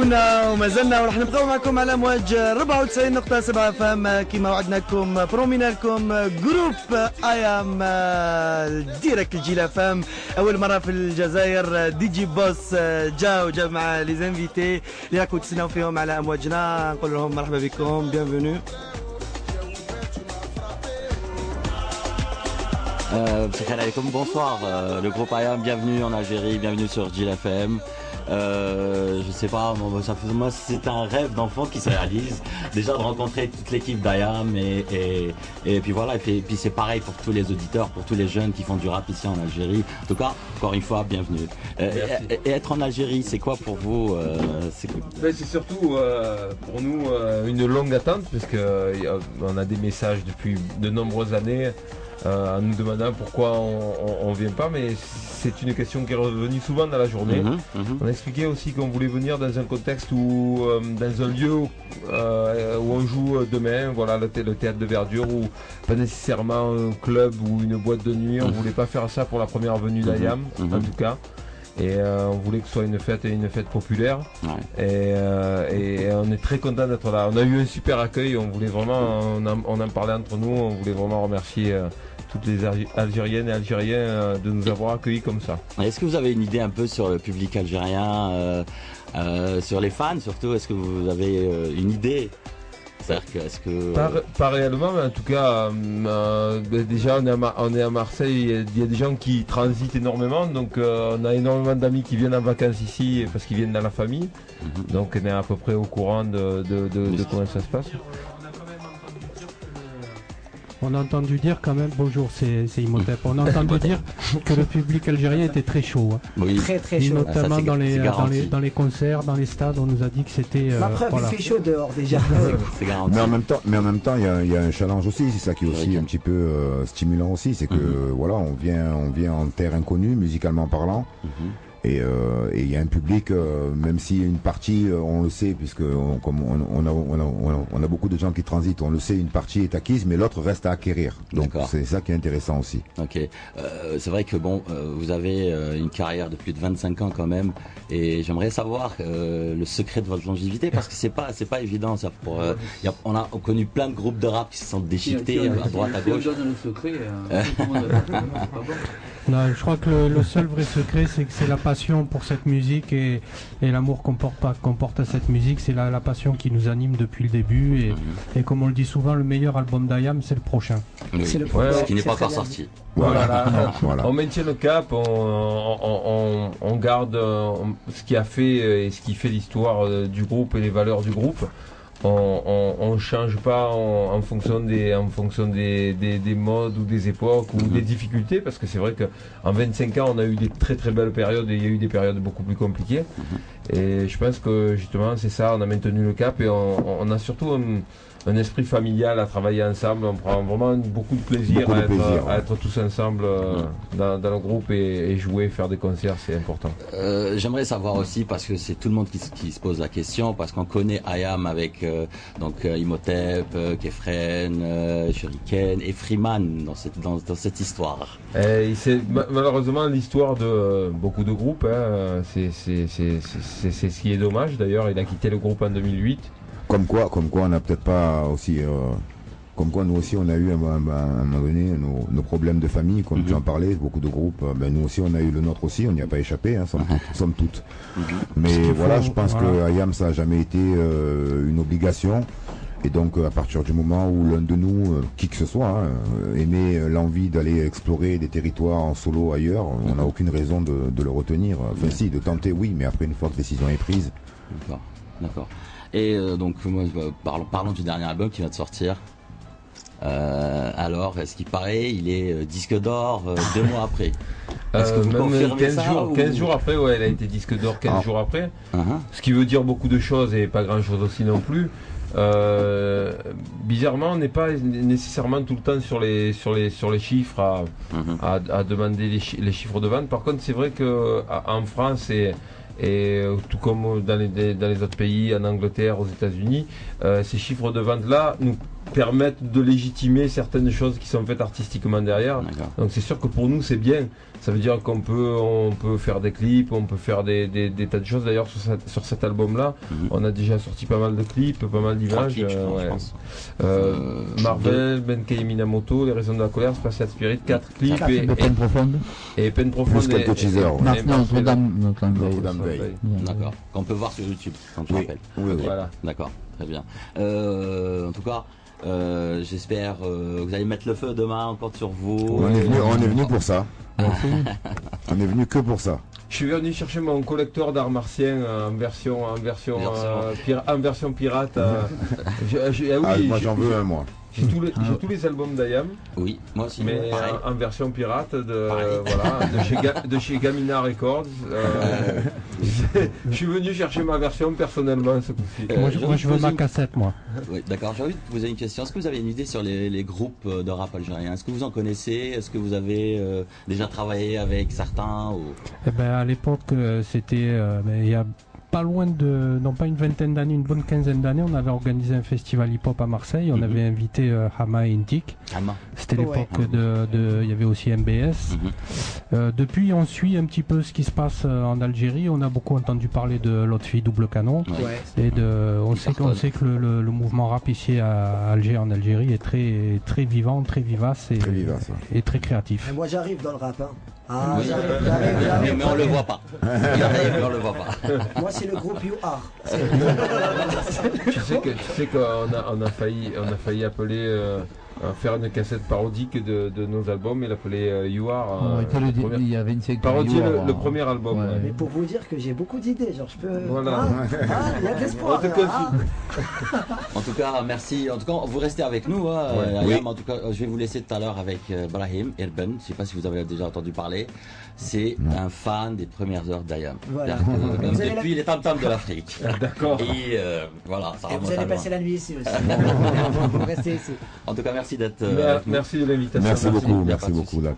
كنا وما زلنا وراح نبقاو معكم على امواج 94.7 فام كيما وعدناكم برومينا لكم جروب ايام ديريكت الجيل فام. اول مره في الجزائر دي جي بوس جاب مع لي زانفيتي اللي راكم تسناو فيهم على امواجنا. نقول لهم مرحبا بكم بيانفونو. Bonsoir, le groupe IAM, bienvenue en Algérie, bienvenue sur Gil FM. Je sais pas, moi c'est un rêve d'enfant qui se réalise, déjà de rencontrer toute l'équipe d'IAM et puis voilà, et puis c'est pareil pour tous les auditeurs, pour tous les jeunes qui font du rap ici en Algérie. En tout cas, encore une fois, bienvenue. Et être en Algérie, c'est quoi pour vous? C'est surtout pour nous une longue attente, parce qu'on a des messages depuis de nombreuses années en nous demandant pourquoi on vient pas, mais c'est une question qui est revenue souvent dans la journée. On a expliqué aussi qu'on voulait venir dans un contexte où, dans un lieu où on joue demain, voilà, le théâtre de Verdure, ou pas nécessairement un club ou une boîte de nuit. On voulait pas faire ça pour la première venue d'IAM, en tout cas. Et on voulait que ce soit une fête populaire. Ouais. Et on est très content d'être là. On a eu un super accueil. On voulait vraiment, on en parlait entre nous. On voulait vraiment remercier toutes les Algériennes et Algériens de nous avoir accueillis comme ça. Est-ce que vous avez une idée un peu sur le public algérien, sur les fans surtout? Est-ce que vous avez une idée? Pas réellement, mais en tout cas, déjà on est à Marseille, il y a des gens qui transitent énormément, donc on a énormément d'amis qui viennent en vacances ici parce qu'ils viennent dans la famille, donc on est à peu près au courant de comment ça se passe. On a entendu dire quand même, bonjour, c'est Imhotep, on a entendu dire que le public algérien était très chaud. Hein. Oui. Très chaud. Notamment dans les concerts, dans les stades, on nous a dit que c'était... La preuve, il fait chaud dehors déjà. C'est garanti. Mais en même temps, il y a un challenge aussi, c'est ça qui est aussi un petit peu stimulant aussi, c'est que voilà, on vient en terre inconnue, musicalement parlant. Et il y a un public, même si une partie, on le sait, puisque comme on a beaucoup de gens qui transitent, on le sait, une partie est acquise, mais l'autre reste à acquérir. Donc c'est ça qui est intéressant aussi. Ok, c'est vrai que bon, vous avez une carrière de plus de 25 ans quand même, et j'aimerais savoir le secret de votre longévité, parce que c'est pas évident ça. On a connu plein de groupes de rap qui se sont déchiquetés à droite à gauche. Le secret, non, je crois que le seul vrai secret, c'est que c'est la passion pour cette musique et l'amour qu'on porte à cette musique. C'est la passion qui nous anime depuis le début. Et comme on le dit souvent, le meilleur album d'IAM, c'est le prochain. Oui. C'est le prochain, ce qui n'est pas encore sorti. Voilà. On maintient le cap, on garde ce qui a fait et ce qui fait l'histoire du groupe et les valeurs du groupe. On change pas en fonction des modes ou des époques ou des difficultés, parce que c'est vrai qu'en 25 ans on a eu des très très belles périodes et il y a eu des périodes beaucoup plus compliquées, et je pense que justement c'est ça, on a maintenu le cap et on a surtout un esprit familial à travailler ensemble. On prend vraiment beaucoup de plaisir à être tous ensemble dans le groupe et jouer, faire des concerts, c'est important. J'aimerais savoir aussi, parce que c'est tout le monde qui se pose la question, parce qu'on connaît IAM avec Imhotep, Kefren, Shuriken et Freeman dans cette histoire. C'est malheureusement l'histoire de beaucoup de groupes, hein. C'est ce qui est dommage. D'ailleurs, il a quitté le groupe en 2008. Comme quoi on n'a peut-être pas aussi... Comme quoi nous aussi on a eu à un moment donné nos problèmes de famille, comme tu en parlais, beaucoup de groupes, nous aussi on a eu le nôtre aussi, on n'y a pas échappé, hein, somme toute. Mais voilà, je pense que IAM ça n'a jamais été une obligation. Et donc à partir du moment où l'un de nous, qui que ce soit, aimait l'envie d'aller explorer des territoires en solo ailleurs, on n'a aucune raison de le retenir. Enfin si, de tenter oui, mais après une fois que la décision est prise. D'accord. Et donc moi, parlons du dernier album qui va de sortir. Alors, est-ce qu'il paraît, il est disque d'or 2 mois après? Est-ce que vous confirmez ça, 15 jours après, ouais, il a été disque d'or 15 jours après. Ce qui veut dire beaucoup de choses et pas grand chose aussi non plus. Bizarrement, on n'est pas nécessairement tout le temps sur les chiffres à demander les chiffres de vente. Par contre, c'est vrai qu'en France et tout comme dans les autres pays, en Angleterre, aux États-Unis, ces chiffres de vente-là nous permettent de légitimer certaines choses qui sont faites artistiquement derrière. D'accord. Donc c'est sûr que pour nous c'est bien. Ça veut dire on peut faire des clips, on peut faire des tas de choses. D'ailleurs sur cet album-là, on a déjà sorti pas mal de clips, pas mal d'images. Je pense. Marvel, Benkei Minamoto, Les Raisons de la Colère, Spatial Spirit, 4 clips Peine profonde. et Peine Plus Profonde. quelques teasers. ouais. Notre-Dame Veille. D'accord. Qu'on peut voir sur YouTube, quand tu Oui. rappelles. Oui, oui. Voilà. D'accord, très bien. En tout cas, j'espère que vous allez mettre le feu demain encore sur vous. On est venu pour ça. On est venu que pour ça. Je suis venu chercher mon collecteur d'arts martiens en version pirate. Moi j'en veux un, moi. J'ai tous les albums d'Ayam, Oui, moi aussi. mais pareil. en version pirate Pareil. de chez Gamina Records. Je suis venu chercher ma version personnellement ce coup-ci. Moi, je veux ma cassette, moi. Oui, d'accord. J'ai envie de vous poser une question. Est-ce que vous avez une idée sur les groupes de rap algériens? Est-ce que vous en connaissez? Est-ce que vous avez déjà travaillé avec certains ou... Eh ben, à l'époque, c'était il y a pas loin de, non pas une vingtaine d'années, une bonne quinzaine d'années, on avait organisé un festival hip-hop à Marseille. On avait invité Hama et Intik. C'était l'époque il y avait aussi MBS. Depuis, on suit un petit peu ce qui se passe en Algérie. On a beaucoup entendu parler de Lotfi Double Canon. Et on sait que le mouvement rap ici à Alger, en Algérie, est très vivant, très vivace et très créatif. Et moi j'arrive dans le rap. Hein. Oui. Mais on le voit pas. Il arrive, mais on le voit pas. Moi c'est le groupe You Are. Tu sais qu'on a failli appeler faire une cassette parodique de nos albums et l'appeler You Are. Il y avait une série parodier le premier album. Ouais. Mais pour vous dire que j'ai beaucoup d'idées, genre je peux. Voilà. Il y a de l'espoir. En tout cas, merci. En tout cas, vous restez avec nous. Ayam. En tout cas, je vais vous laisser tout à l'heure avec Brahim Erben. Je ne sais pas si vous avez déjà entendu parler. C'est un fan des premières heures d'Ayam. Voilà. Depuis les tam-tams de l'Afrique. D'accord. Et voilà, ça Et remonte vous à allez loin. passer la nuit ici aussi. Vous restez ici. En tout cas, merci d'être. Merci de l'invitation. Merci beaucoup, Il y a pas merci de beaucoup. souci. D'accord.